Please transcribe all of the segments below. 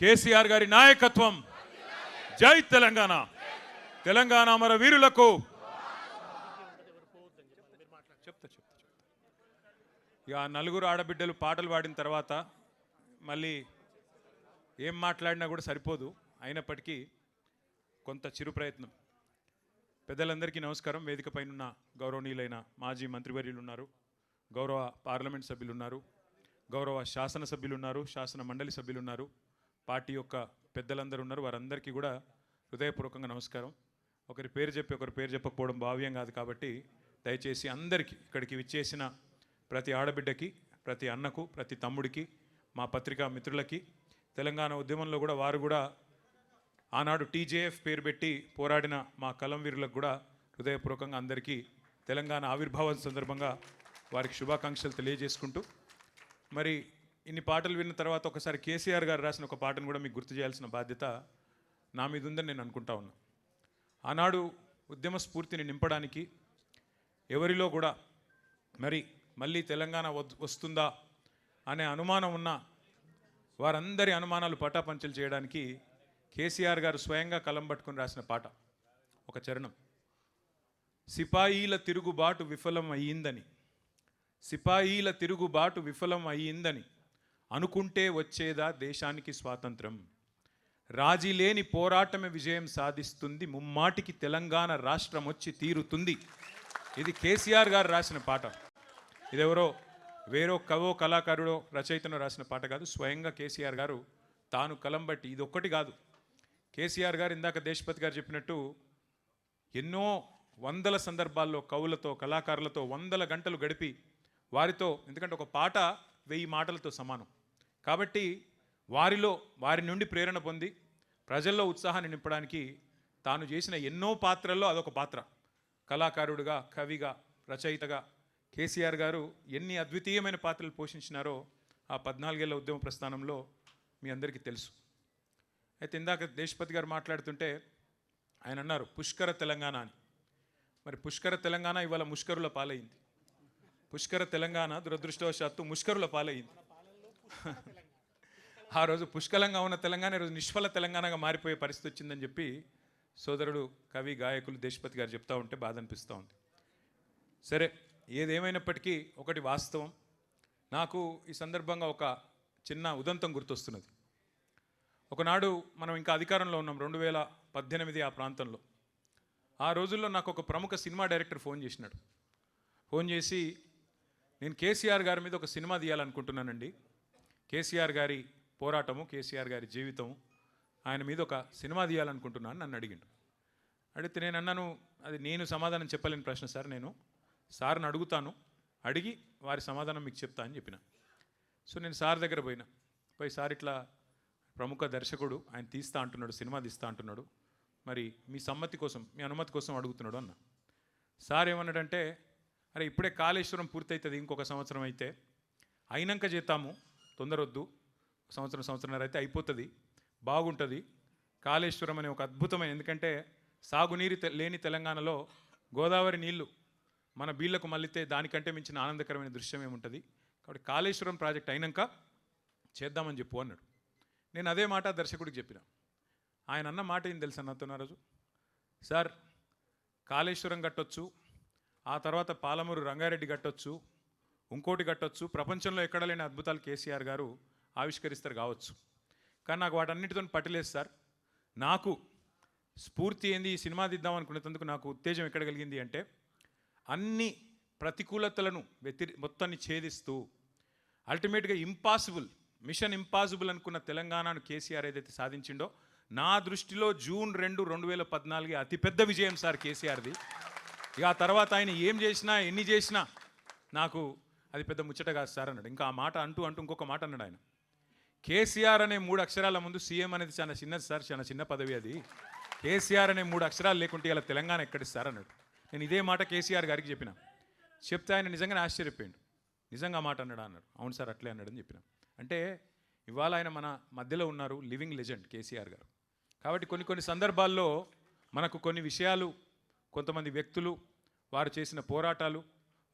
కేసీఆర్ గారి నాయకత్వం. జై తెలంగాణ. తెలంగాణ అమర వీరులకు చెప్తా. ఇక నలుగురు ఆడబిడ్డలు పాటలు పాడిన తర్వాత మళ్ళీ ఏం మాట్లాడినా కూడా సరిపోదు. అయినప్పటికీ కొంత చిరు ప్రయత్నం. పెద్దలందరికీ నమస్కారం. వేదిక పైన గౌరవనీయులైన మాజీ మంత్రివర్యులు ఉన్నారు, గౌరవ పార్లమెంట్ సభ్యులు ఉన్నారు, గౌరవ శాసనసభ్యులు ఉన్నారు, శాసన మండలి సభ్యులు ఉన్నారు, పార్టీ యొక్క పెద్దలందరూ ఉన్నారు. వారందరికీ కూడా హృదయపూర్వకంగా నమస్కారం. ఒకరి పేరు చెప్పకపోవడం భావ్యం కాదు. కాబట్టి దయచేసి అందరికీ, ఇక్కడికి విచ్చేసిన ప్రతి ఆడబిడ్డకి, ప్రతి అన్నకు, ప్రతి తమ్ముడికి, మా పత్రికా మిత్రులకి, తెలంగాణ ఉద్యమంలో కూడా వారు కూడా ఆనాడు టీజేఎఫ్ పేరు పెట్టి పోరాడిన మా కలం వీరులకు కూడా హృదయపూర్వకంగా అందరికీ తెలంగాణ ఆవిర్భావం సందర్భంగా వారికి శుభాకాంక్షలు తెలియజేసుకుంటూ, మరి ఇన్ని పాటలు విన్న తర్వాత ఒకసారి కేసీఆర్ గారు రాసిన ఒక పాటను కూడా మీకు గుర్తు చేయాల్సిన బాధ్యత నా మీద ఉందని నేను అనుకుంటా ఉన్నా. ఆనాడు ఉద్యమ స్ఫూర్తిని నింపడానికి ఎవరిలో కూడా మళ్ళీ తెలంగాణ వస్తుందా అనే అనుమానం ఉన్న వారందరి అనుమానాలు పటాపంచలు చేయడానికి కేసీఆర్ గారు స్వయంగా కలం పట్టుకుని రాసిన పాట ఒక చరణం. సిపాయిల తిరుగుబాటు విఫలం అయ్యిందని అనుకుంటే వచ్చేదా దేశానికి స్వాతంత్రం, రాజీ లేని పోరాటమే విజయం సాధిస్తుంది, ముమ్మాటికి తెలంగాణ రాష్ట్రం వచ్చి తీరుతుంది. ఇది కేసీఆర్ గారు రాసిన పాట. ఇదెవరో వేరో కవో కళాకారుడో రచయితనో రాసిన పాట కాదు. స్వయంగా కేసీఆర్ గారు తాను కలం బట్టి, ఇది ఒక్కటి కాదు, కేసీఆర్ గారు ఇందాక దేశపతి గారు చెప్పినట్టు ఎన్నో వందల సందర్భాల్లో కవులతో, కళాకారులతో వందల గంటలు గడిపి వారితో, ఎందుకంటే ఒక పాట 1000 మాటలతో సమానం కాబట్టి వారి నుండి ప్రేరణ పొంది ప్రజల్లో ఉత్సాహాన్ని నింపడానికి తాను చేసిన ఎన్నో పాత్రల్లో అదొక పాత్ర. కళాకారుడిగా, కవిగా, రచయితగా కేసీఆర్ గారు ఎన్ని అద్వితీయమైన పాత్రలు పోషించినారో ఆ 14 ఏళ్ల ఉద్యమ ప్రస్థానంలో మీ అందరికీ తెలుసు. అయితే ఇందాక దేశపతి గారు మాట్లాడుతుంటే ఆయన అన్నారు పుష్కర తెలంగాణ అని. మరి పుష్కర తెలంగాణ ఇవాళ ముష్కరుల పాలైంది. పుష్కర తెలంగాణ దురదృష్టవశాత్తు ముష్కరుల పాలైంది. ఆ రోజు పుష్కలంగా ఉన్న తెలంగాణ ఈరోజు నిష్ఫల తెలంగాణగా మారిపోయే పరిస్థితి వచ్చిందని చెప్పి సోదరుడు కవి, గాయకులు దేశపతి గారు చెప్తా ఉంటే బాధ అనిపిస్తూ ఉంది. సరే, ఏదేమైనప్పటికీ ఒకటి వాస్తవం. నాకు ఈ సందర్భంగా ఒక చిన్న ఉదంతం గుర్తొస్తున్నది. ఒకనాడు మనం ఇంకా అధికారంలో ఉన్నాం, 2018 ఆ ప్రాంతంలో. ఆ రోజుల్లో నాకు ఒక ప్రముఖ సినిమా డైరెక్టర్ ఫోన్ చేసినాడు. ఫోన్ చేసి, నేను కేసీఆర్ గారి మీద ఒక సినిమా తీయాలనుకుంటున్నానండి, కేసీఆర్ గారి పోరాటము, కేసీఆర్ గారి జీవితం, ఆయన మీద ఒక సినిమా తీయాలనుకుంటున్నాను నన్ను అడిగిండు. అడిగితే నేను అన్నాను, అది నేను సమాధానం చెప్పలేని ప్రశ్న సార్, నేను సార్ని అడుగుతాను, అడిగి వారి సమాధానం మీకు చెప్తా అని చెప్పిన. సో నేను సార్ దగ్గర పోయి సార్ ఇట్లా ప్రముఖ దర్శకుడు, ఆయన తీస్తా అంటున్నాడు, సినిమా తీస్తా అంటున్నాడు, మరి మీ సమ్మతి కోసం, మీ అనుమతి కోసం అడుగుతున్నాడు అన్న. సార్ ఏమన్నాడంటే, అరే ఇప్పుడే కాళేశ్వరం పూర్తవుతుంది, ఇంకొక సంవత్సరం అయితే అయినాక చేద్దాము, తొందరొద్దు, సంవత్సరంన్నర అయితే అయిపోతుంది, బాగుంటుంది. కాళేశ్వరం అనే ఒక అద్భుతమైన, ఎందుకంటే సాగునీరు లేని తెలంగాణలో గోదావరి నీళ్లు మన బీళ్లకు మళ్ళితే దానికంటే మించిన ఆనందకరమైన దృశ్యం ఏముంటుంది, కాబట్టి కాళేశ్వరం ప్రాజెక్ట్ అయినాక చేద్దామని చెప్పు అన్నాడు. నేను అదే మాట దర్శకుడికి చెప్పిన. ఆయన అన్న మాట ఏం తెలుసా నాతో ఆ రోజు, సార్ కాళేశ్వరం కట్టొచ్చు, ఆ తర్వాత పాలమూరు రంగారెడ్డి కట్టొచ్చు, ఇంకోటి కట్టొచ్చు, ప్రపంచంలో ఎక్కడ లేని అద్భుతాలు కేసీఆర్ గారు ఆవిష్కరిస్తారు కావచ్చు, కానీ నాకు వాటన్నిటితో పట్టలేదు సార్. నాకు స్ఫూర్తి ఏంది, ఈ సినిమా తీద్దాం అనుకునేందుకు నాకు ఉత్తేజం ఎక్కడ కలిగింది అంటే, అన్ని ప్రతికూలతలను మొత్తాన్ని ఛేదిస్తూ అల్టిమేట్గా మిషన్ ఇంపాసిబుల్ అనుకున్న తెలంగాణను కేసీఆర్ ఏదైతే సాధించిండో, నా దృష్టిలో జూన్ 2, 2014 అతిపెద్ద విజయం సార్ కేసీఆర్ది. ఇక ఆ తర్వాత ఆయన ఏం చేసినా, ఎన్ని చేసినా నాకు అది పెద్ద ముచ్చట కాదు సార్ అన్నాడు. ఇంకా ఆ మాట అంటూ ఇంకొక మాట అన్నాడు ఆయన, కేసీఆర్ అనే 3 అక్షరాల ముందు సీఎం అనేది చాలా చిన్నది సార్, చాలా చిన్న పదవి అది, కేసీఆర్ అనే 3 అక్షరాలు లేకుంటే ఇలా తెలంగాణ ఎక్కడిస్తారు అన్నాడు. నేను ఇదే మాట కేసీఆర్ గారికి చెప్పిన. చెప్తే ఆయన నిజంగానే ఆశ్చర్యపోయాడు. నిజంగా మాట అన్నాడు. అవును సార్ అట్లే అన్నాడని చెప్పిన. అంటే ఇవాళ ఆయన మన మధ్యలో ఉన్నారు, లివింగ్ లెజెండ్ కేసీఆర్ గారు. కాబట్టి కొన్ని సందర్భాల్లో మనకు కొన్ని విషయాలు, కొంతమంది వ్యక్తులు, వారు చేసిన పోరాటాలు,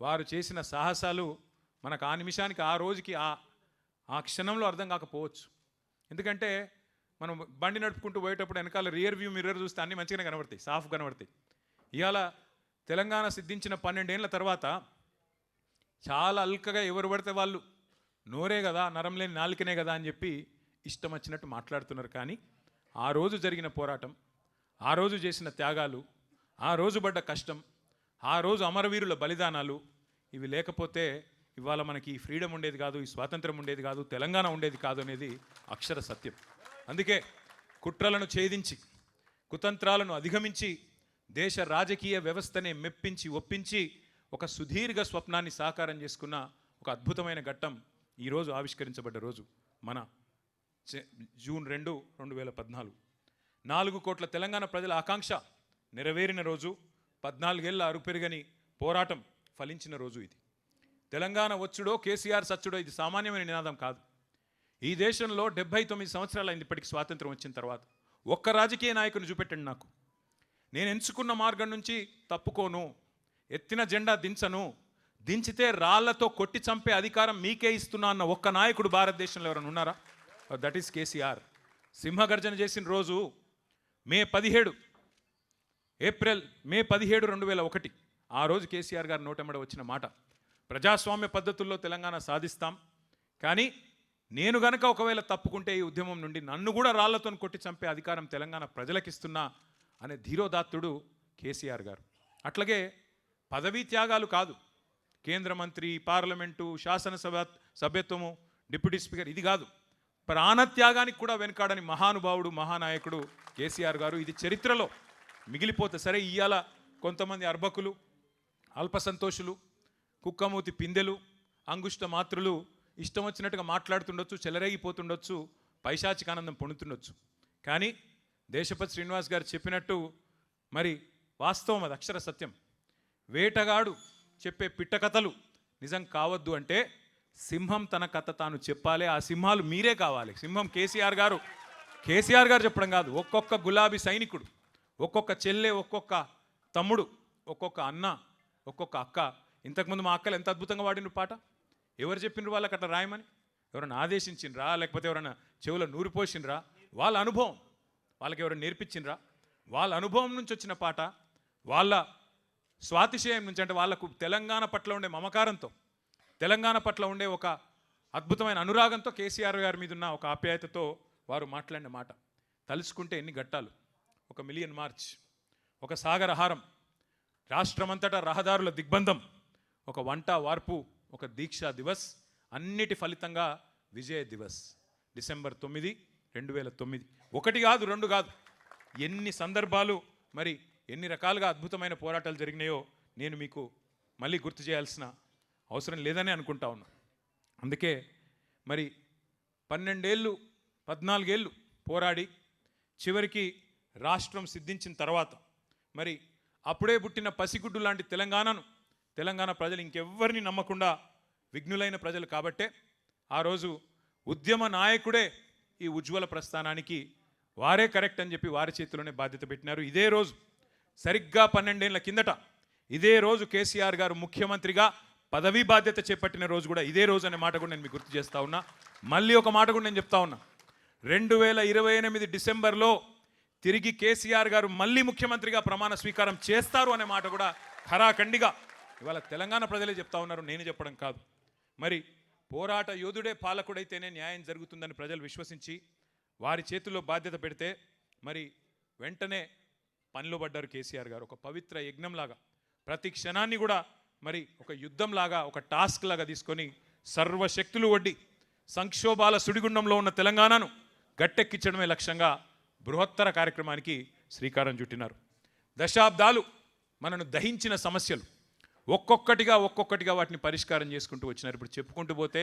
వారు చేసిన సాహసాలు మనకు ఆ నిమిషానికి, ఆ రోజుకి, ఆ క్షణంలో అర్థం కాకపోవచ్చు. ఎందుకంటే మనం బండి నడుపుకుంటూ పోయేటప్పుడు వెనకాల రియర్ వ్యూ మిర్రర్ చూస్తే అన్నీ మంచిగానే కనబడతాయి, సాఫ్ కనబడతాయి. ఇవాళ తెలంగాణ సిద్ధించిన 12 ఏళ్ల తర్వాత చాలా అల్కగా ఎవరు పడితే వాళ్ళు నోరే కదా, నరం లేని నాలుకనే కదా అని చెప్పి ఇష్టం వచ్చినట్టు మాట్లాడుతున్నారు. కానీ ఆ రోజు జరిగిన పోరాటం, ఆ రోజు చేసిన త్యాగాలు, ఆ రోజు పడ్డ కష్టం, ఆ రోజు అమరవీరుల బలిదానాలు ఇవి లేకపోతే ఇవాళ మనకి ఈ ఫ్రీడమ్ ఉండేది కాదు, ఈ స్వాతంత్రం ఉండేది కాదు, తెలంగాణ ఉండేది కాదు అనేది అక్షర సత్యం. అందుకే కుట్రలను ఛేదించి కుతంత్రాలను అధిగమించి దేశ రాజకీయ వ్యవస్థనే మెప్పించి ఒప్పించి ఒక సుదీర్ఘ స్వప్నాన్ని సాకారం చేసుకున్న ఒక అద్భుతమైన ఘట్టం ఈరోజు ఆవిష్కరించబడ్డ రోజు మన జూన్ 2, 2014. 4 కోట్ల తెలంగాణ ప్రజల ఆకాంక్ష నెరవేరిన రోజు, 14 ఏళ్ల అరుపెరుగని పోరాటం ఫలించిన రోజు ఇది. తెలంగాణ వచ్చుడో కేసీఆర్ సచ్చుడో ఇది సామాన్యమైన నినాదం కాదు. ఈ దేశంలో 79 సంవత్సరాలు అయింది ఇప్పటికి స్వాతంత్రం వచ్చిన తర్వాత. ఒక్క రాజకీయ నాయకుని చూపెట్టండి నాకు. నేను ఎంచుకున్న మార్గం నుంచి తప్పుకోను, ఎత్తిన జెండా దించను, దించితే రాళ్లతో కొట్టి చంపే అధికారం మీకే ఇస్తున్నా అన్న ఒక్క నాయకుడు భారతదేశంలో ఎవరైనా ఉన్నారా? That is KCR. సింహగర్జన చేసిన రోజు మే 17, 2001. ఆ రోజు కేసీఆర్ గారి నోటెమ్మడ వచ్చిన మాట, ప్రజాస్వామ్య పద్ధతుల్లో తెలంగాణ సాధిస్తాం, కానీ నేను గనక ఒకవేళ తప్పుకుంటే ఈ ఉద్యమం నుండి నన్ను కూడా రాళ్లతో కొట్టి చంపే అధికారం తెలంగాణ ప్రజలకిస్తున్నా అనే ధీరోదాత్తుడు కేసీఆర్ గారు. అట్లాగే పదవీ త్యాగాలు కాదు, కేంద్ర మంత్రి, పార్లమెంటు, శాసనసభ సభ్యత్వము, డిప్యూటీ స్పీకర్, ఇది కాదు, ప్రాణత్యాగానికి కూడా వెనుకాడని మహానుభావుడు, మహానాయకుడు కేసీఆర్ గారు. ఇది చరిత్రలో మిగిలిపోతే సరే. ఇవాళ కొంతమంది అర్భకులు, అల్పసంతోషులు, కుక్కమూతి పిందెలు, అంగుష్ట మాత్రులు ఇష్టం వచ్చినట్టుగా మాట్లాడుతుండొచ్చు, చెలరేగిపోతుండొచ్చు, పైశాచిక ఆనందం పొందుతుండొచ్చు. కానీ దేశపతి శ్రీనివాస్ గారు చెప్పినట్టు మరి వాస్తవం, అది అక్షర సత్యం. వేటగాడు చెప్పే పిట్ట కథలు నిజం కావద్దు అంటే సింహం తన కథ తాను చెప్పాలి. ఆ సింహాలు మీరే కావాలి. సింహం కేసీఆర్ గారు చెప్పడం కాదు. ఒక్కొక్క గులాబీ సైనికుడు, ఒక్కొక్క చెల్లె, ఒక్కొక్క తమ్ముడు, ఒక్కొక్క అన్న, ఒక్కొక్క అక్క. ఇంతకుముందు మా అక్కలు ఎంత అద్భుతంగా వాడిన పాట, ఎవరు చెప్పినారు వాళ్ళకి అట్లా రాయమని? ఎవరైనా ఆదేశించినరా, లేకపోతే ఎవరైనా చెవులో నూరిపోసినరా? వాళ్ళ అనుభవం, వాళ్ళకి ఎవరైనా నేర్పించినరా? వాళ్ళ అనుభవం నుంచి వచ్చిన పాట, వాళ్ళ స్వాతిశయం నుంచి, అంటే వాళ్ళకు తెలంగాణ పట్ల ఉండే మమకారంతో, తెలంగాణ పట్ల ఉండే ఒక అద్భుతమైన అనురాగంతో, కేసీఆర్ గారి మీద ఉన్న ఒక ఆప్యాయతతో వారు మాట్లాడిన మాట తలుచుకుంటే ఎన్ని ఘట్టాలు. 1 మిలియన్ మార్చ్, ఒక సాగరహారం, రాష్ట్రమంతటా రహదారుల దిగ్బంధం, ఒక వంట వార్పు, ఒక దీక్షా దివస్, అన్నిటి ఫలితంగా విజయ దివస్ డిసెంబర్ 9, 2009. 1 కాదు, 2 కాదు, ఎన్ని సందర్భాలు, మరి ఎన్ని రకాలుగా అద్భుతమైన పోరాటాలు జరిగినాయో నేను మీకు మళ్ళీ గుర్తు చేయాల్సిన అవసరం లేదని అనుకుంటా ఉన్నా. అందుకే మరి 12 ఏళ్ళు 14 ఏళ్ళు పోరాడి చివరికి రాష్ట్రం సిద్ధించిన తర్వాత మరి అప్పుడే పుట్టిన పసిగుడ్డు లాంటి తెలంగాణ ప్రజలు ఇంకెవ్వరిని నమ్మకుండా విఘ్నులైన ప్రజలు కాబట్టే ఆ రోజు ఉద్యమ నాయకుడే ఈ ఉజ్వల ప్రస్థానానికి వారే కరెక్ట్ అని చెప్పి వారి చేతిలోనే బాధ్యత పెట్టినారు. ఇదే రోజు సరిగ్గా 12 ఏళ్ల కిందట ఇదే రోజు కేసీఆర్ గారు ముఖ్యమంత్రిగా పదవీ బాధ్యత చేపట్టిన రోజు కూడా ఇదే రోజు అనే మాట కూడా నేను మీకు గుర్తు చేస్తా ఉన్నా. మళ్ళీ ఒక మాట కూడా నేను చెప్తా ఉన్నా, 2028 డిసెంబర్లో తిరిగి కేసీఆర్ గారు మళ్ళీ ముఖ్యమంత్రిగా ప్రమాణ స్వీకారం చేస్తారు అనే మాట కూడా ఖరాఖండిగా ఇవాళ తెలంగాణ ప్రజలే చెప్తా ఉన్నారు, నేను చెప్పడం కాదు. మరి పోరాట యోధుడే పాలకుడైతేనే న్యాయం జరుగుతుందని ప్రజలు విశ్వసించి వారి చేతుల్లో బాధ్యత పెడితే మరి వెంటనే పనిలో పడ్డారు కేసీఆర్ గారు. ఒక పవిత్ర యజ్ఞంలాగా ప్రతి క్షణాన్ని కూడా మరి ఒక యుద్ధంలాగా, ఒక టాస్క్ లాగా తీసుకొని సర్వశక్తులు ఒడ్డి సంక్షోభాల సుడిగుండంలో ఉన్న తెలంగాణను గట్టెక్కించడమే లక్ష్యంగా బృహత్తర కార్యక్రమానికి శ్రీకారం చుట్టినారు. దశాబ్దాలు మనను దహించిన సమస్యలు ఒక్కొక్కటిగా వాటిని పరిష్కారం చేసుకుంటూ వచ్చినారు. ఇప్పుడు చెప్పుకుంటూ పోతే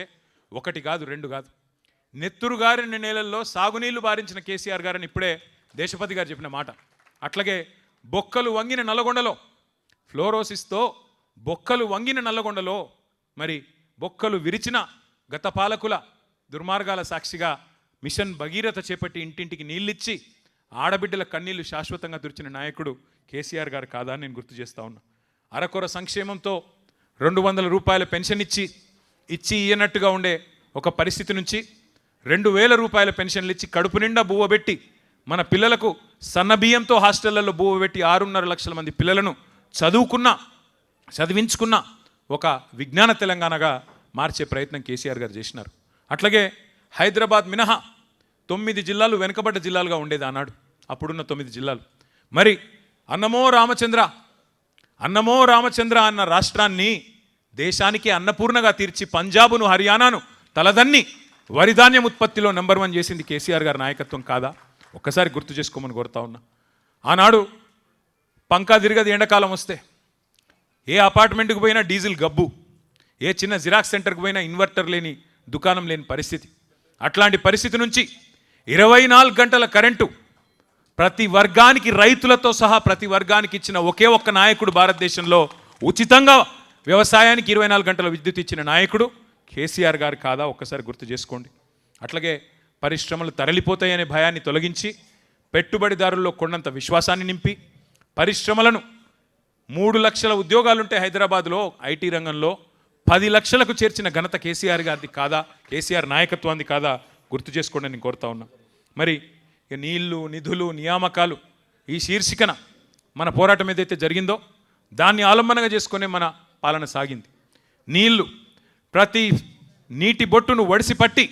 1 కాదు, 2 కాదు, నెత్తురు గారిన నేలల్లో సాగునీళ్లు బారించిన కేసీఆర్ గారని ఇప్పుడే దేశపతి గారు చెప్పిన మాట. అట్లాగే బొక్కలు వంగిన నల్లగొండలో, ఫ్లోరోసిస్తో బొక్కలు వంగిన నల్లగొండలో మరి బొక్కలు విరిచిన గత పాలకుల దుర్మార్గాల సాక్షిగా మిషన్ భగీరథ చేపట్టి ఇంటింటికి నీళ్ళిచ్చి ఆడబిడ్డల కన్నీళ్లు శాశ్వతంగా తుడిచిన నాయకుడు కేసీఆర్ గారు కాదా అని నేను గుర్తు చేస్తా ఉన్నా. అరకొర సంక్షేమంతో 200 రూపాయల పెన్షన్ ఇచ్చి ఇయ్యనట్టుగా ఉండే ఒక పరిస్థితి నుంచి 2,000 రూపాయల పెన్షన్లు ఇచ్చి కడుపు నిండా బువ్వబెట్టి మన పిల్లలకు సన్నబియ్యంతో హాస్టళ్లలో బువ్వబెట్టి 6.5 లక్షల మంది పిల్లలను చదివించుకున్న ఒక విజ్ఞాన తెలంగాణగా మార్చే ప్రయత్నం కేసీఆర్ గారు చేసినారు. అట్లాగే హైదరాబాద్ మినహా 9 జిల్లాలు వెనుకబడ్డ జిల్లాలుగా ఉండేది ఆనాడు, అప్పుడున్న 9 జిల్లాలు. మరి అన్నమో రామచంద్ర అన్న రాష్ట్రాన్ని దేశానికి అన్నపూర్ణగా తీర్చి పంజాబును హర్యానాను తలదన్ని వరిధాన్యం ఉత్పత్తిలో నెంబర్ 1 చేసింది కేసీఆర్ గారి నాయకత్వం కాదా? ఒక్కసారి గుర్తు చేసుకోమని కోరుతా ఉన్నా. ఆనాడు పంకా తిరగది ఎండాకాలం వస్తే, ఏ అపార్ట్మెంట్కి పోయినా డీజిల్ గబ్బు, ఏ చిన్న జిరాక్స్ సెంటర్కి పోయినా ఇన్వర్టర్ లేని దుకాణం లేని పరిస్థితి. అట్లాంటి పరిస్థితి నుంచి 24 గంటల కరెంటు ప్రతి వర్గానికి, రైతులతో సహా ప్రతి వర్గానికి ఇచ్చిన ఒకే ఒక్క నాయకుడు భారతదేశంలో, ఉచితంగా వ్యవసాయానికి 24 గంటల విద్యుత్ ఇచ్చిన నాయకుడు కేసీఆర్ గారు కాదా? ఒక్కసారి గుర్తు చేసుకోండి. అట్లాగే పరిశ్రమలు తరలిపోతాయనే భయాన్ని తొలగించి పెట్టుబడిదారుల్లో కొండంత విశ్వాసాన్ని నింపి పరిశ్రమలను 3 లక్షల ఉద్యోగాలుంటే హైదరాబాద్లో ఐటీ రంగంలో 10 లక్షలకు చేర్చిన ఘనత కేసీఆర్ గారిది కాదా? కేసీఆర్ నాయకత్వాన్ని కాదా? గుర్తు చేసుకోండి నేను కోరుతా ఉన్నా. మరి నీళ్లు, నిధులు, నియామకాలు ఈ శీర్షికన మన పోరాటం ఏదైతే జరిగిందో దాన్ని ఆలంబనగా చేసుకునే మన పాలన సాగింది. నీళ్లు, ప్రతి నీటి బొట్టును వడిసిపట్టి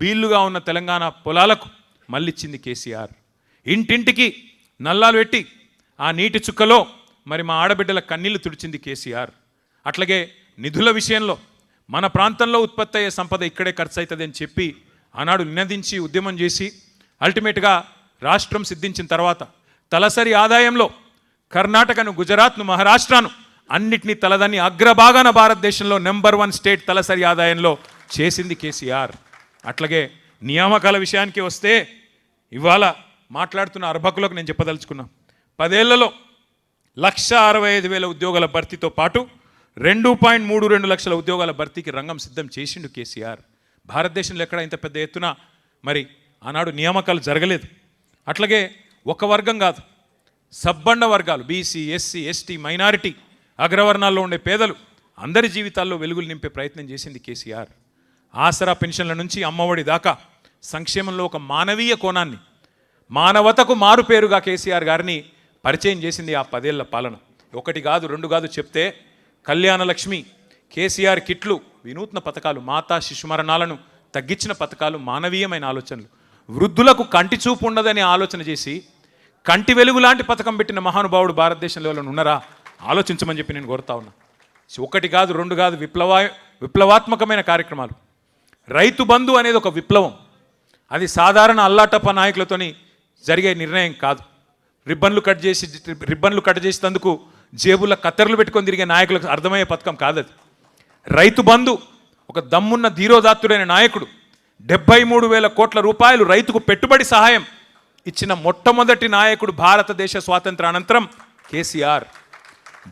బీళ్లుగా ఉన్న తెలంగాణ పొలాలకు మళ్ళిచ్చింది కేసీఆర్. ఇంటింటికి నల్లాలు పెట్టి ఆ నీటి చుక్కలో మరి మా ఆడబిడ్డల కన్నీళ్లు తుడిచింది కేసీఆర్. అట్లాగే నిధుల విషయంలో మన ప్రాంతంలో ఉత్పత్తి అయ్యే సంపద ఇక్కడే ఖర్చు అవుతుంది అని చెప్పి ఆనాడు నినదించి ఉద్యమం చేసి అల్టిమేట్గా రాష్ట్రం సిద్ధించిన తర్వాత తలసరి ఆదాయంలో కర్ణాటకను, గుజరాత్ను, మహారాష్ట్రను అన్నిటినీ తలదాన్ని అగ్రభాగాన భారతదేశంలో నెంబర్ 1 స్టేట్ తలసరి ఆదాయంలో చేసింది కేసీఆర్. అట్లాగే నియామకాల విషయానికి వస్తే ఇవాళ మాట్లాడుతున్న అర్భకులకు నేను చెప్పదలుచుకున్నా, 10 ఏళ్లలో 1,65,000 ఉద్యోగాల భర్తీతో పాటు 2.32 లక్షల ఉద్యోగాల భర్తీకి రంగం సిద్ధం చేసిండు కేసీఆర్. భారతదేశంలో ఎక్కడ ఇంత పెద్ద ఎత్తున మరి ఆనాడు నియామకాలు జరగలేదు. అట్లాగే ఒక వర్గం కాదు, సబ్బండ వర్గాలు, బీసీ, ఎస్సీ, ఎస్టీ, మైనారిటీ, అగ్రవర్ణాల్లో ఉండే పేదలు అందరి జీవితాల్లో వెలుగులు నింపే ప్రయత్నం చేసింది కేసీఆర్. ఆసరా పెన్షన్ల నుంచి అమ్మఒడి దాకా సంక్షేమంలో ఒక మానవీయ కోణాన్ని, మానవతకు మారు పేరుగా కేసీఆర్ గారిని పరిచయం చేసింది ఆ 10 ఏళ్ల పాలన. 1 కాదు 2 కాదు చెప్తే కళ్యాణ లక్ష్మి, కేసీఆర్ కిట్లు, వినూత్న పథకాలు, మాతా శిశుమరణాలను తగ్గించిన పథకాలు, మానవీయమైన ఆలోచనలు, వృద్ధులకు కంటి చూపు ఉండదని ఆలోచన చేసి కంటి వెలుగు లాంటి పథకం పెట్టిన మహానుభావుడు భారతదేశంలో ఎవరైనా ఉన్నారా? ఆలోచించమని చెప్పి నేను కోరుతా ఉన్నా. 1 కాదు 2 కాదు విప్లవాత్మకమైన కార్యక్రమాలు. రైతు బంధు అనేది ఒక విప్లవం. అది సాధారణ అల్లాటప్ప నాయకులతోని జరిగే నిర్ణయం కాదు. రిబ్బన్లు కట్ చేసేందుకు జేబుల కత్తెరలు పెట్టుకొని తిరిగే నాయకులకు అర్థమయ్యే పథకం కాదు అది. రైతు బంధు ఒక దమ్మున్న ధీరోదాత్తుడైన నాయకుడు 73,000 కోట్ల రూపాయలు రైతుకు పెట్టుబడి సహాయం ఇచ్చిన మొట్టమొదటి నాయకుడు భారతదేశ స్వాతంత్ర అనంతరం కేసీఆర్.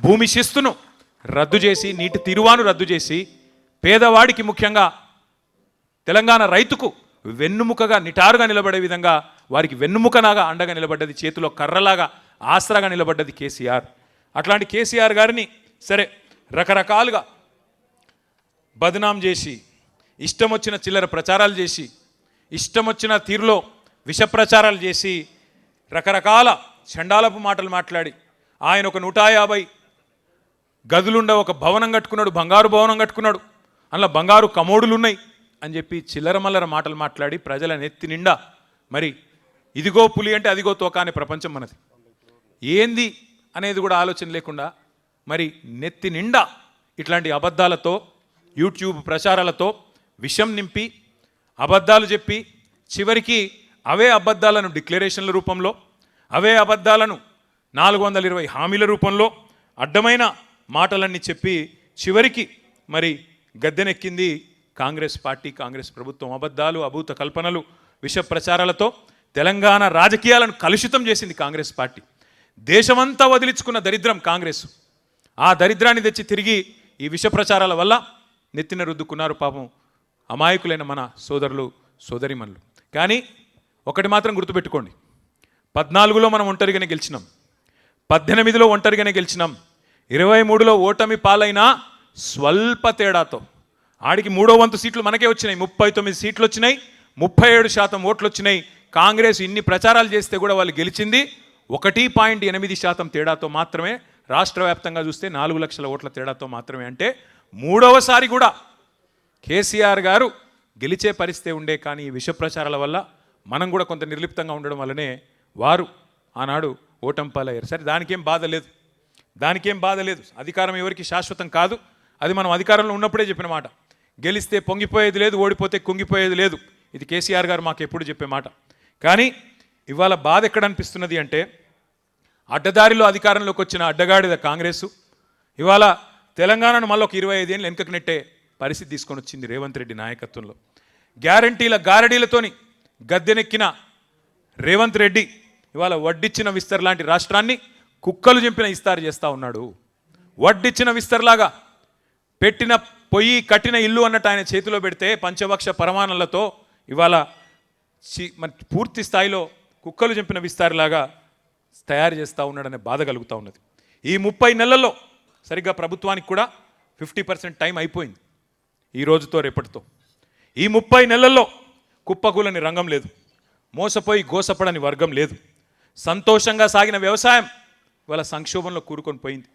భూమి శిస్తును రద్దు చేసి, నీటి తిరువాను రద్దు చేసి, పేదవాడికి ముఖ్యంగా తెలంగాణ రైతుకు వెన్నుముకగా, నిటారుగా నిలబడే విధంగా వారికి వెన్నుముకనాగా అండగా నిలబడ్డది, చేతిలో కర్రలాగా ఆసరాగా నిలబడ్డది కేసీఆర్. అట్లాంటి కేసీఆర్ గారిని సరే రకరకాలుగా బదనాం చేసి, ఇష్టం వచ్చిన చిల్లర ప్రచారాలు చేసి, ఇష్టం వచ్చిన తీరులో విష ప్రచారాలు చేసి, రకరకాల చండాలపు మాటలు మాట్లాడి, ఆయన ఒక 150 గదులుండ ఒక భవనం కట్టుకున్నాడు, బంగారు భవనం కట్టుకున్నాడు, అందులో బంగారు కమోడులు ఉన్నాయి అని చెప్పి చిల్లర మల్లర మాటలు మాట్లాడి ప్రజల నెత్తి నిండా మరి ఇదిగో పులి అంటే అదిగో తోక అనే ప్రపంచం మనది, ఏంది అనేది కూడా ఆలోచన లేకుండా మరి నెత్తి నిండా ఇట్లాంటి అబద్ధాలతో, యూట్యూబ్ ప్రచారాలతో విషం నింపి అబద్ధాలు చెప్పి చివరికి అవే అబద్ధాలను డిక్లరేషన్ల రూపంలో, అవే అబద్ధాలను 420 హామీల రూపంలో అడ్డమైన మాటలన్నీ చెప్పి చివరికి మరి గద్దెనెక్కింది కాంగ్రెస్ పార్టీ, కాంగ్రెస్ ప్రభుత్వం. అబద్ధాలు, అభూత కల్పనలు, విష ప్రచారాలతో తెలంగాణ రాజకీయాలను కలుషితం చేసింది కాంగ్రెస్ పార్టీ. దేశమంతా వదిలించుకున్న దరిద్రం కాంగ్రెస్. ఆ దరిద్రాన్ని తెచ్చి తిరిగి ఈ విష ప్రచారాల వల్ల నెత్తిన రుద్దుకున్నారు పాపం అమాయకులైన మన సోదరులు, సోదరిమణులు. కానీ ఒకటి మాత్రం గుర్తుపెట్టుకోండి, 14లో మనం ఒంటరిగానే గెలిచినాం, 18లో ఒంటరిగానే గెలిచినాం, 23లో ఓటమి పాలైనా స్వల్ప తేడాతో. ఆడికి 3వ వంతు సీట్లు మనకే వచ్చినాయి, 39 సీట్లు వచ్చినాయి. 37% ఓట్లు వచ్చినాయి. కాంగ్రెస్ ఇన్ని ప్రచారాలు చేస్తే కూడా వాళ్ళు గెలిచింది 1.8% తేడాతో మాత్రమే. రాష్ట్ర వ్యాప్తంగా చూస్తే 4 లక్షల ఓట్ల తేడాతో మాత్రమే. అంటే మూడవసారి కూడా కేసీఆర్ గారు గెలిచే పరిస్థితి ఉండే. కానీ ఈ విష ప్రచారాల వల్ల మనం కూడా కొంత నిర్లిప్తంగా ఉండడం వల్లనే వారు ఆనాడు ఓటమి పాలయ్యారు. సరే, దానికేం బాధ లేదు. అధికారం ఎవరికి శాశ్వతం కాదు. అది మనం అధికారంలో ఉన్నప్పుడే చెప్పిన మాట. గెలిస్తే పొంగిపోయేది లేదు, ఓడిపోతే కుంగిపోయేది లేదు. ఇది కేసీఆర్ గారు మాకు ఎప్పుడు చెప్పే మాట. కానీ ఇవాళ బాధ ఎక్కడ అనిపిస్తున్నది అంటే, అడ్డదారిలో అధికారంలోకి వచ్చిన అడ్డగాడిద కాంగ్రెసు ఇవాళ తెలంగాణను మళ్ళీ ఒక 25 ఏళ్ళు వెనుకకు నెట్టే పరిస్థితి తీసుకొని వచ్చింది రేవంత్ రెడ్డి నాయకత్వంలో. గ్యారంటీల గారడీలతోని గద్దెనెక్కిన రేవంత్ రెడ్డి ఇవాళ వడ్డిచ్చిన విస్తర్ లాంటి రాష్ట్రాన్ని కుక్కలు చెంపిన ఇస్తారు చేస్తూ ఉన్నాడు. వడ్డిచ్చిన విస్తర్లాగా పెట్టిన పొయ్యి కట్టిన ఇల్లు అన్నట్టు ఆయన చేతిలో పెడితే పంచభక్ష పరమాణాలతో ఇవాళ పూర్తి స్థాయిలో కుక్కలు చంపిన విస్తారులాగా తయారు చేస్తూ ఉన్నాడనే బాధ కలుగుతూ ఉన్నది. ఈ 30 నెలల్లో సరిగ్గా ప్రభుత్వానికి కూడా 50% టైం అయిపోయింది. ఈ రోజుతో రేపటితో ఈ 30 నెలల్లో కుప్పకూలని రంగం లేదు, మోసపోయి గోసపడని వర్గం లేదు. సంతోషంగా సాగిన వ్యవసాయం ఇవాళ సంక్షోభంలో కూరుకొని పోయింది.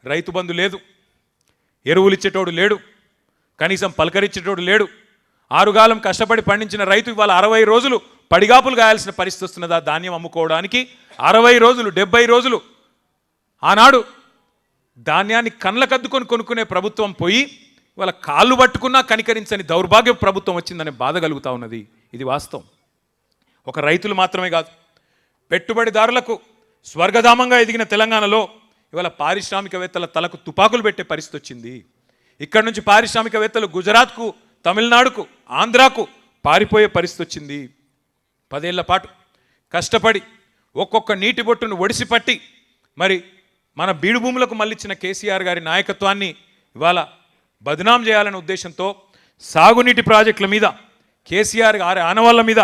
రైతు బంధు లేదు, ఎరువులు ఇచ్చేటోడు లేడు, కనీసం పలకరించేటోడు లేడు. ఆరుగాలం కష్టపడి పండించిన రైతు ఇవాళ 60 రోజులు పడిగాపులు గాయాల్సిన పరిస్థితి వస్తున్నది. ఆ ధాన్యం అమ్ముకోవడానికి 60 రోజులు 70 రోజులు ఆనాడు ధాన్యాన్ని కళ్ళకద్దుకొని కొనుక్కునే ప్రభుత్వం పోయి ఇవాళ కాళ్ళు పట్టుకున్నా కనికరించని దౌర్భాగ్య ప్రభుత్వం వచ్చిందనే బాధ కలుగుతూ ఉన్నది. ఇది వాస్తవం. ఒక రైతులు మాత్రమే కాదు, పెట్టుబడిదారులకు స్వర్గధామంగా ఎదిగిన తెలంగాణలో ఇవాళ పారిశ్రామికవేత్తల తలకు తుపాకులు పెట్టే పరిస్థితి వచ్చింది. ఇక్కడ నుంచి పారిశ్రామికవేత్తలు గుజరాత్కు, తమిళనాడుకు, ఆంధ్రాకు పారిపోయే పరిస్థితి వచ్చింది. 10 ఏళ్ల పాటు కష్టపడి ఒక్కొక్క నీటి బొట్టును ఒడిసిపట్టి మరి మన బీడు భూములకు మళ్ళించిన కేసీఆర్ గారి నాయకత్వాన్ని ఇవాళ బదనాం చేయాలనే ఉద్దేశంతో సాగునీటి ప్రాజెక్టుల మీద కేసీఆర్ గారి ఆనవాళ్ళ మీద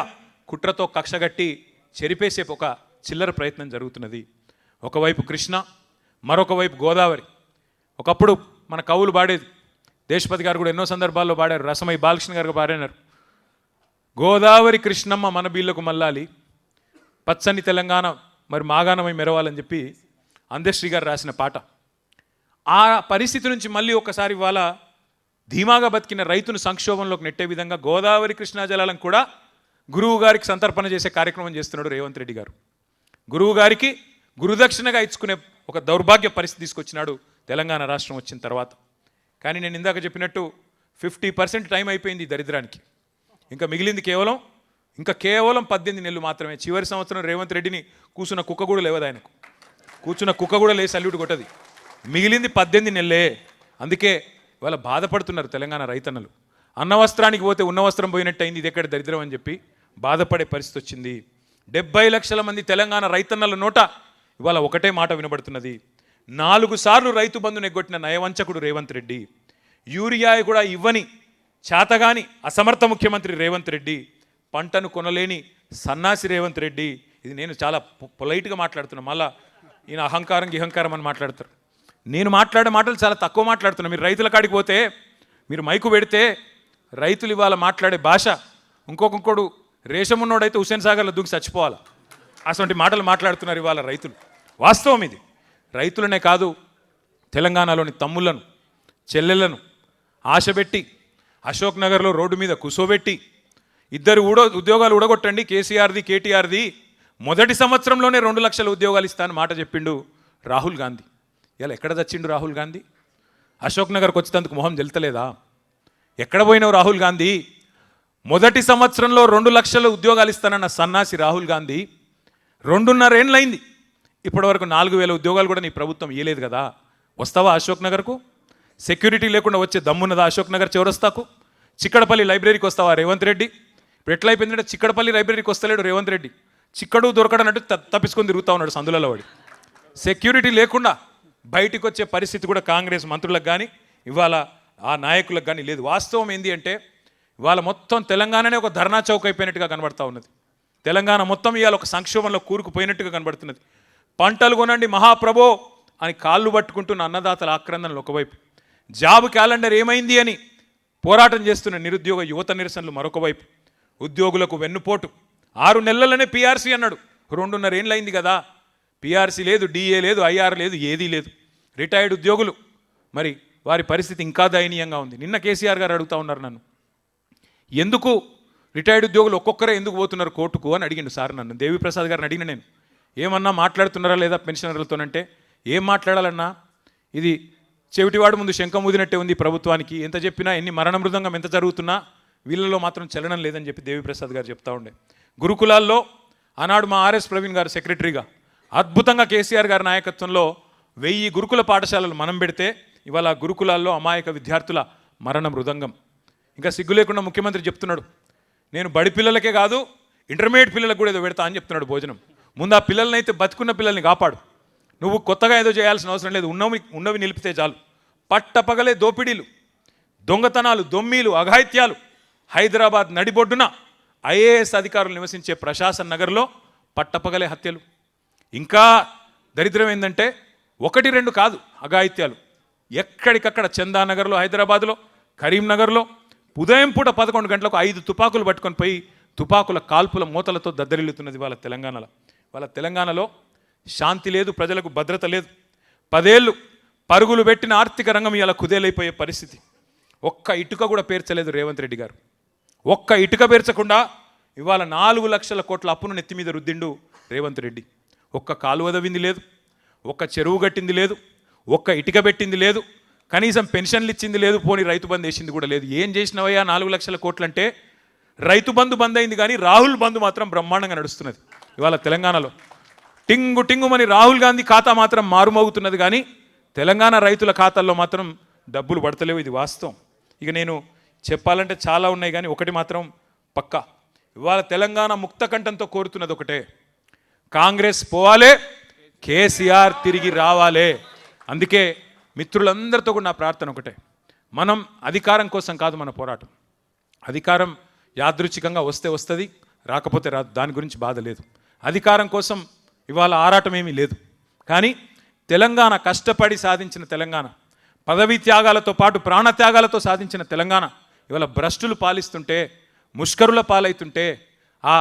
కుట్రతో కక్షగట్టి చెరిపేసే ఒక చిల్లర ప్రయత్నం జరుగుతున్నది. ఒకవైపు కృష్ణ, మరొక వైపు గోదావరి. ఒకప్పుడు మన కవులు పాడేది, దేశపతి గారు కూడా ఎన్నో సందర్భాల్లో పాడారు, రసమై బాలకృష్ణ గారు పాడినారు. గోదావరి కృష్ణమ్మ మన బీళ్లకు మల్లాలి, పచ్చని తెలంగాణ మరి మాగాణమై మెరవాలని చెప్పి అందశ్రీ గారు రాసిన పాట. ఆ పరిస్థితి నుంచి మళ్ళీ ఒకసారి ఇవాళ ధీమాగా బతికిన రైతును సంక్షోభంలోకి నెట్టే విధంగా గోదావరి కృష్ణా జలాలను కూడా గురువు గారికి సంతర్పణ చేసే కార్యక్రమం చేస్తున్నాడు రేవంత్ రెడ్డి గారు. గురువు గారికి గురుదక్షిణగా ఇచ్చుకునే ఒక దౌర్భాగ్య పరిస్థితి తీసుకొచ్చినాడు తెలంగాణ రాష్ట్రం వచ్చిన తర్వాత. కానీ నేను ఇందాక చెప్పినట్టు 50% టైం అయిపోయింది ఈ దరిద్రానికి. ఇంకా మిగిలింది కేవలం 18 నెలలు మాత్రమే. చివరి సంవత్సరం రేవంత్ రెడ్డిని కూర్చున్న కుక్క కూడా లేవదు, ఆయనకు కూర్చున్న కుక్క కూడా లేసి సల్యూట్ కొట్టది. మిగిలింది 18 నెలలే. అందుకే ఇవాళ బాధపడుతున్నారు తెలంగాణ రైతన్నలు. అన్న వస్త్రానికి పోతే ఉన్న వస్త్రం పోయినట్టు అయింది, ఇది ఎక్కడ దరిద్రం అని చెప్పి బాధపడే పరిస్థితి వచ్చింది. 70 లక్షల మంది తెలంగాణ రైతన్నల నోట ఇవాళ ఒకటే మాట వినబడుతున్నది. 4 సార్లు రైతు బంధును ఎగ్గొట్టిన నయవంచకుడు రేవంత్ రెడ్డి, యూరియా కూడా ఇవ్వని చాతగాని అసమర్థ ముఖ్యమంత్రి రేవంత్ రెడ్డి, పంటను కొనలేని సన్నాసి రేవంత్ రెడ్డి. ఇది నేను చాలా పొలైట్గా మాట్లాడుతున్నా, మళ్ళా ఈయన అహంకారం అని మాట్లాడతారు. నేను మాట్లాడే మాటలు చాలా తక్కువ మాట్లాడుతున్నా. మీరు రైతుల కాడికి పోతే, మీరు మైకు పెడితే రైతులు ఇవాళ మాట్లాడే భాష ఇంకొకడు రేషం ఉన్నోడైతే హుస్సేన్ సాగర్లో దూకి చచ్చిపోవాలి. అటువంటి మాటలు మాట్లాడుతున్నారు ఇవాళ రైతులు. వాస్తవం ఇది. రైతులనే కాదు, తెలంగాణలోని తమ్ముళ్లను, చెల్లెళ్లను ఆశపెట్టి అశోక్ నగర్లో రోడ్డు మీద కూసోబెట్టి 2 ఉద్యోగాలు ఊడగొట్టండి కేసీఆర్ది కేటీఆర్ది, మొదటి సంవత్సరంలోనే 2 లక్షల ఉద్యోగాలు ఇస్తానని మాట చెప్పిండు రాహుల్ గాంధీ. ఇలా ఎక్కడ చచ్చిండు రాహుల్ గాంధీ? అశోక్ నగర్కి వచ్చేందుకు మొహం జల్తలేదా? ఎక్కడ పోయినావు రాహుల్ గాంధీ? మొదటి సంవత్సరంలో 2 లక్షల ఉద్యోగాలు ఇస్తానన్న సన్నాసి రాహుల్ గాంధీ 2.5 ఏళ్ళైంది, ఇప్పటివరకు 4,000 ఉద్యోగాలు కూడా నీ ప్రభుత్వం ఇవ్వలేదు కదా. వస్తావా అశోక్ నగర్కు? సెక్యూరిటీ లేకుండా వచ్చే దమ్మున్నదా అశోక్ నగర్ చౌరస్తాకు? చిక్కడపల్లి లైబ్రరీకి వస్తావా రేవంత్ రెడ్డి? ఇప్పుడు ఎట్లా అయిపోయిందంటే చిక్కడపల్లి లైబ్రరీకి వస్తలేడు రేవంత్ రెడ్డి, చిక్కడు దొరకడన్నట్టు తప్పించుకొని తిరుగుతూ ఉన్నాడు సందులలో వాడి. సెక్యూరిటీ లేకుండా బయటికి వచ్చే పరిస్థితి కూడా కాంగ్రెస్ మంత్రులకు కానీ ఇవాళ ఆ నాయకులకు కానీ లేదు. వాస్తవం ఏంది అంటే ఇవాళ మొత్తం తెలంగాణనే ఒక ధర్నా చౌక్ అయిపోయినట్టుగా కనబడతా ఉన్నది. తెలంగాణ మొత్తం ఇవాళ ఒక సంక్షోభంలో కూరుకుపోయినట్టుగా కనబడుతున్నది. పంటలు కొనండి మహాప్రభో అని కాళ్ళు పట్టుకుంటున్న అన్నదాతల ఆక్రందనలు ఒకవైపు, జాబ్ క్యాలెండర్ ఏమైంది అని పోరాటం చేస్తున్న నిరుద్యోగ యువత నిరసనలు మరొక వైపు, ఉద్యోగులకు వెన్నుపోటు. 6 నెలలనే పీఆర్సీ అన్నాడు. 2.5 ఏళ్ళు అయింది కదా. పీఆర్సీ లేదు, డిఏ లేదు, ఐఆర్ లేదు, ఏదీ లేదు. రిటైర్డ్ ఉద్యోగులు మరి వారి పరిస్థితి ఇంకా దయనీయంగా ఉంది. నిన్న కేసీఆర్ గారు అడుగుతూ ఉన్నారు నన్ను, ఎందుకు రిటైర్డ్ ఉద్యోగులు ఒక్కొక్కరే ఎందుకు పోతున్నారు కోర్టుకు అని అడిగిండు సార్ నన్ను. దేవిప్రసాద్ గారిని అడిగిన నేను, ఏమన్నా మాట్లాడుతున్నారా లేదా పెన్షనర్లతోనంటే, ఏం మాట్లాడాలన్నా, ఇది చెవిటివాడు ముందు శంఖం ఊదినట్టే ఉంది ప్రభుత్వానికి. ఎంత చెప్పినా, ఎన్ని మరణ మృదంగం ఎంత జరుగుతున్నా వీళ్ళలో మాత్రం చలనం లేదని చెప్పి దేవిప్రసాద్ గారు చెప్తా ఉండే. గురుకులాల్లో ఆనాడు మా ఆర్ఎస్ ప్రవీణ్ గారు సెక్రటరీగా అద్భుతంగా కేసీఆర్ గారి నాయకత్వంలో 1000 గురుకుల పాఠశాలలు మనం పెడితే ఇవాళ గురుకులాల్లో అమాయక విద్యార్థుల మరణ మృదంగం. ఇంకా సిగ్గు లేకుండా ముఖ్యమంత్రి చెప్తున్నాడు, నేను బడి పిల్లలకే కాదు ఇంటర్మీడియట్ పిల్లలకు కూడా ఏదో పెడతా అని చెప్తున్నాడు భోజనం. ముందు ఆ పిల్లల్ని అయితే బతుకున్న పిల్లల్ని కాపాడు. నువ్వు కొత్తగా ఏదో చేయాల్సిన అవసరం లేదు, ఉన్నవి నిలిపితే చాలు. పట్టపగలే దోపిడీలు, దొంగతనాలు, దొమ్మీలు, అఘాయిత్యాలు. హైదరాబాద్ నడిబొడ్డున ఐఏఎస్ అధికారులు నివసించే ప్రశాసన్ నగర్లో పట్టపగలే హత్యలు. ఇంకా దరిద్రం ఏంటంటే 1-2 కాదు అఘాయిత్యాలు. ఎక్కడికక్కడ చందానగర్లో, హైదరాబాద్లో, కరీంనగర్లో ఉదయం పూట 11 గంటలకు 5 తుపాకులు పట్టుకొని పోయి తుపాకుల కాల్పుల మూతలతో దద్దరిల్లుతున్నది వాళ్ళ తెలంగాణలో. వాళ్ళ తెలంగాణలో శాంతి లేదు, ప్రజలకు భద్రత లేదు. 10 ఏళ్ళు పరుగులు పెట్టిన ఆర్థిక రంగం ఇలా కుదేలైపోయే పరిస్థితి. ఒక్క ఇటుక కూడా పేర్చలేదు రేవంత్ రెడ్డి గారు. ఒక్క ఇటుక పేర్చకుండా ఇవాళ 4 లక్షల కోట్ల అప్పును నెత్తి మీద రుద్దిండు రేవంత్ రెడ్డి. ఒక్క కాలువ దవ్వింది లేదు, ఒక్క చెరువు కట్టింది లేదు, ఒక్క ఇటుక పెట్టింది లేదు, కనీసం పెన్షన్లు ఇచ్చింది లేదు, పోనీ రైతు బంధు వేసింది కూడా లేదు. ఏం చేసినవయ్యా 4 లక్షల కోట్లు అంటే? రైతు బంధు బంద్ అయింది కానీ రాహుల్ బంధు మాత్రం బ్రహ్మాండంగా నడుస్తున్నది ఇవాళ తెలంగాణలో. టింగు టింగుమని రాహుల్ గాంధీ ఖాతా మాత్రం మారుమోగుతున్నది కానీ తెలంగాణ రైతుల ఖాతాల్లో మాత్రం డబ్బులు పడతలేవు. ఇది వాస్తవం. ఇక నేను చెప్పాలంటే చాలా ఉన్నాయి కానీ ఒకటి మాత్రం పక్కా, ఇవాళ తెలంగాణ ముక్త కంఠంతో కోరుతున్నది ఒకటే, కాంగ్రెస్ పోవాలే, కేసీఆర్ తిరిగి రావాలే. అందుకే మిత్రులందరితో కూడా నా ప్రార్థన ఒకటే, మనం అధికారం కోసం కాదు మన పోరాటం. అధికారం యాదృచ్ఛికంగా వస్తే వస్తుంది, రాకపోతే రాదు, దాని గురించి బాధ లేదు. అధికారం కోసం ఇవాళ ఆరాటం ఏమీ లేదు. కానీ తెలంగాణ కష్టపడి సాధించిన తెలంగాణ, పదవీ త్యాగాలతో పాటు ప్రాణత్యాగాలతో సాధించిన తెలంగాణ ఇవాళ భ్రష్టులు పాలిస్తుంటే, ముష్కరుల పాలవుతుంటే, ఆ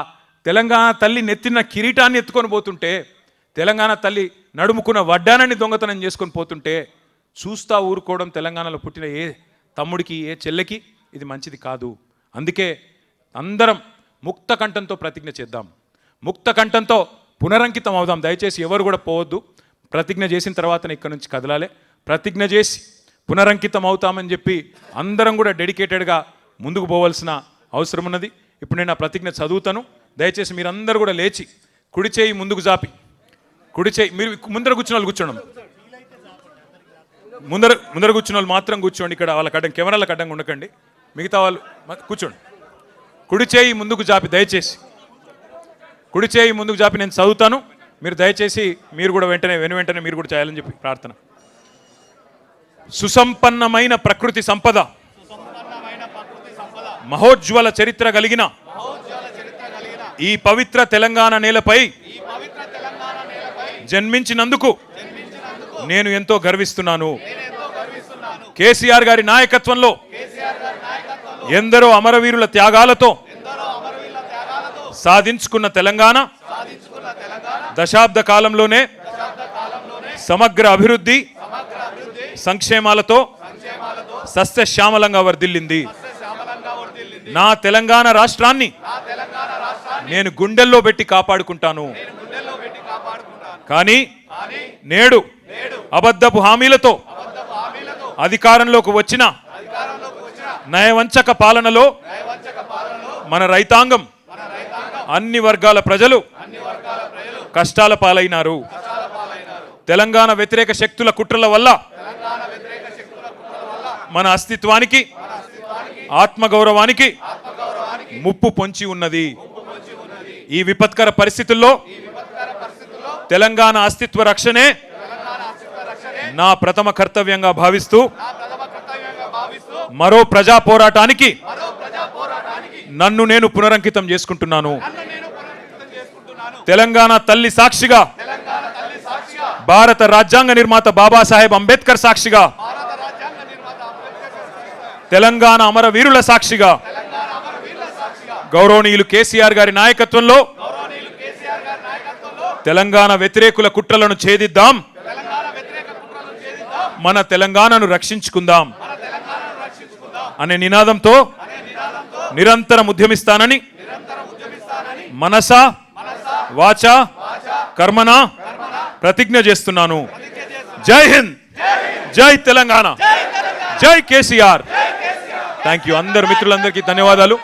తెలంగాణ తల్లి నెత్తిన కిరీటాన్ని ఎత్తుకొని పోతుంటే, తెలంగాణ తల్లి నడుముకున్న వడ్డానాన్ని దొంగతనం చేసుకొని పోతుంటే చూస్తా ఊరుకోవడం తెలంగాణలో పుట్టిన ఏ తమ్ముడికి, ఏ చెల్లెకి ఇది మంచిది కాదు. అందుకే అందరం ముక్త కంఠంతో ప్రతిజ్ఞ చేద్దాం, ముక్త కంఠంతో పునరంకితం అవుదాం. దయచేసి ఎవరు కూడా పోవద్దు. ప్రతిజ్ఞ చేసిన తర్వాతనే ఇక్కడ నుంచి కదలాలి. ప్రతిజ్ఞ చేసి పునరంకితం అవుతామని చెప్పి అందరం కూడా డెడికేటెడ్గా ముందుకు పోవాల్సిన అవసరం ఉన్నది. ఇప్పుడు నేను ఆ ప్రతిజ్ఞ చదువుతాను. దయచేసి మీరందరూ కూడా లేచి కుడి చేయి ముందుకు జాపి, కుడి చేయి, మీరు ముందర కూర్చున్న వాళ్ళు కూర్చోండి, ముందర కూర్చున్న వాళ్ళు మాత్రం కూర్చోండి. ఇక్కడ వాళ్ళ కడ్డం, కెమెరాల కడ్డంగా ఉండకండి, మిగతా వాళ్ళు కూర్చోండి. కుడి చేయి ముందుకు జాపి, దయచేసి కుడి చేయి ముందుకు జాపి నేను చదువుతాను. మీరు దయచేసి మీరు కూడా వెంటనే మీరు కూడా చేయాలని చెప్పి ప్రార్థన. సుసంపన్నమైన ప్రకృతి సంపద, మహోజ్వల చరిత్ర కలిగిన ఈ పవిత్ర తెలంగాణ నేలపై జన్మించినందుకు నేను ఎంతో గర్విస్తున్నాను. కేసీఆర్ గారి నాయకత్వంలో ఎందరో అమరవీరుల త్యాగాలతో సాధించుకున్న తెలంగాణ దశాబ్ద కాలంలోనే సమగ్ర అభివృద్ధి సంక్షేమాలతో సస్యశ్యామలంగా వర్ధిల్లింది. నా తెలంగాణ రాష్ట్రాన్ని నేను గుండెల్లో పెట్టి కాపాడుకుంటాను. కానీ నేడు అబద్ధపు హామీలతో అధికారంలోకి వచ్చిన నయవంచక పాలనలో మన రైతాంగం, అన్ని వర్గాల ప్రజలు కష్టాల పాలైనారు. తెలంగాణ వ్యతిరేక శక్తుల కుట్రల వల్ల మన అస్తిత్వానికి, ఆత్మగౌరవానికి ముప్పు పొంచి ఉన్నది. ఈ విపత్కర పరిస్థితుల్లో తెలంగాణ అస్తిత్వ రక్షణే నా ప్రథమ కర్తవ్యంగా భావిస్తూ మరో ప్రజా పోరాటానికి నన్ను నేను పునరంకితం చేసుకుంటున్నాను. తెలంగాణ తల్లి సాక్షిగా, భారత రాజ్యాంగ నిర్మాత బాబాసాహెబ్ అంబేద్కర్ సాక్షిగా, తెలంగాణ అమరవీరుల సాక్షిగా, గౌరవనీయులు కేసీఆర్ గారి నాయకత్వంలో తెలంగాణ వ్యతిరేకుల కుట్రలను ఛేదిద్దాం, మన తెలంగాణను రక్షించుకుందాం అనే నినాదంతో నిరంతరం ఉద్యమిస్తానని మనస వాచ కర్మణ ప్రతిజ్ఞ చేస్తున్నాను. జై హింద్, జై తెలంగాణ, జై కేసీఆర్. Thank you. అందరు మిత్రులందరికీ ధన్యవాదాలు.